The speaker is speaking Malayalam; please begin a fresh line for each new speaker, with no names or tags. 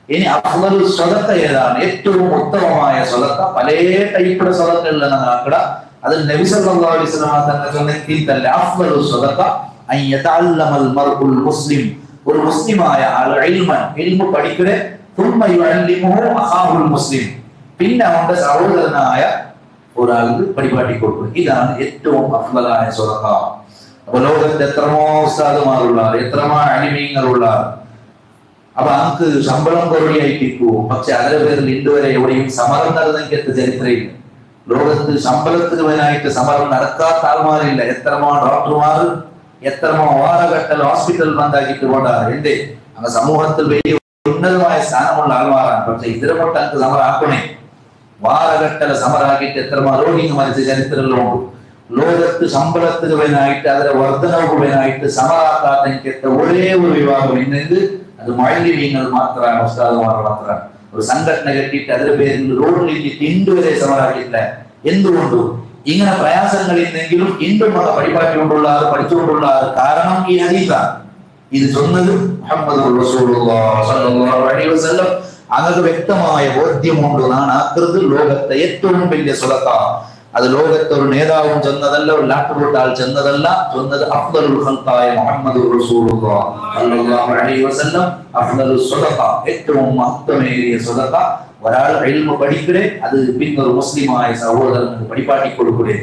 ഇനി അഫ്ളൽ സ്വതക്ക ഏതാണ്? ഏറ്റവും ഉത്തമമായ സ്വതക്ക പല ടൈപ്പിലെ സ്വതക്കകളിൽ നാക്കട അതിൽ നബി സല്ലല്ലാഹു അലൈഹി വസല്ലം തങ്ങൾ சொன்னதில் അഫ്ളൽ സ്വതക്ക അൻ യതഅല്ലമൽ മർഉൽ മുസ്ലിം, ഒരു മുസ്ലിമായ ആൾ ഇൽമു പഠിക്കരെ ثم يعلمه اخاه المسلم, പിന്നെ അവന്റെ സഹോദരനായ ഒരാൾക്ക് പരിപാടി കൊടുക്കും. ഇതാണ് ഏറ്റവും അഫ്ളലായ സ്വതക്ക. അപ്പൊ ലോകത്ത് എത്രമോ ഉസ്താദുമാരുള്ള, എത്രമോ അലിമീങ്ങളുള്ള, അപ്പൊ നമുക്ക് ശമ്പളം കുറവായിട്ടിരിക്കൂ, പക്ഷെ അതിന്റെ പേരിൽ ഇതുവരെ എവിടെയും സമരം നടന്നെങ്കിൽ ചരിത്രമില്ല. ലോകത്ത് ശമ്പളത്തിന് വേനായിട്ട് സമരം നടക്കാത്ത ആൾമാരില്ല. എത്രമോ ഡോക്ടർമാർ, എത്രമോ വാരഘട്ടൽ ഹോസ്പിറ്റൽ ബന്ധാക്കിട്ട് പോണ്ടാറ്. എന്തേ? അങ്ങ് സമൂഹത്തിൽ വലിയ ഉന്നതമായ സ്ഥാനമുള്ള ആൾമാരാണ്. പക്ഷെ ഇതിരമൊട്ട് അങ്ങ് സമരാക്കണേ, വാരഘട്ടല സമരാക്കിയിട്ട് എത്രമോ രോഗികൾ മരിച്ച ചരിത്രങ്ങളുണ്ട്. ലോകത്ത് ശമ്പളത്തിന് വേനായിട്ട് അതിന്റെ വർധനവ് വേനായിട്ട് സമരാക്കാത്ത എനിക്ക് ഒരേ ഒരു വിഭാഗം ഇന്നെങ്കിൽ അത് മുഅല്ലിമീങ്ങൾ മാത്രമാണ്, ഉസ്താദുമാർ മാത്രമാണ്. ഒരു സംഘടന കെട്ടിയിട്ട് അതിന്റെ പേരിൽ റോഡിൽ ഇണ്ടുവരെ സമരാക്കിയിട്ടില്ല. എന്തുകൊണ്ട്? ഇങ്ങനെ പ്രയാസങ്ങൾ ഇന്നെങ്കിലും ഇണ്ടും പരിപാടി കൊണ്ടുള്ള പഠിച്ചുകൊണ്ടുള്ള കാരണം ഈ ഹദീസാണ്. ഇത് ചൊന്നത് മുഹമ്മദ് റസൂലുള്ളാഹി സ്വല്ലല്ലാഹു അലൈഹി വസല്ലം. അങ്ങക്ക് വ്യക്തമായ ബോധ്യമുണ്ട് നാണാകൃത് ലോകത്തെ ഏറ്റവും വലിയ സ്വതക്ക. അത് ലോകത്തെ ഒരു നേതാവും ചെന്നതല്ല, ഒരു ലാട്ടുകൊട്ടാൽ ചെന്നതല്ല, ചൊന്നത് അഫ്ളലുൽ ഖൽഖായ മുഹമ്മദ് റസൂലുള്ളാഹി സ്വല്ലല്ലാഹു അലൈഹി വസല്ലം. അഫ്ളലുസ് സ്വതക്ക, ഏറ്റവും മഹത്വമേറിയ സ്വതക്ക. ഒരാൾ ഇൽമു പഠിക്കരെ, അത് പിന്നൊരു മുസ്ലിമായ സഹോദരന് പഠിപ്പാട്ടി കൊടുക്കരെ.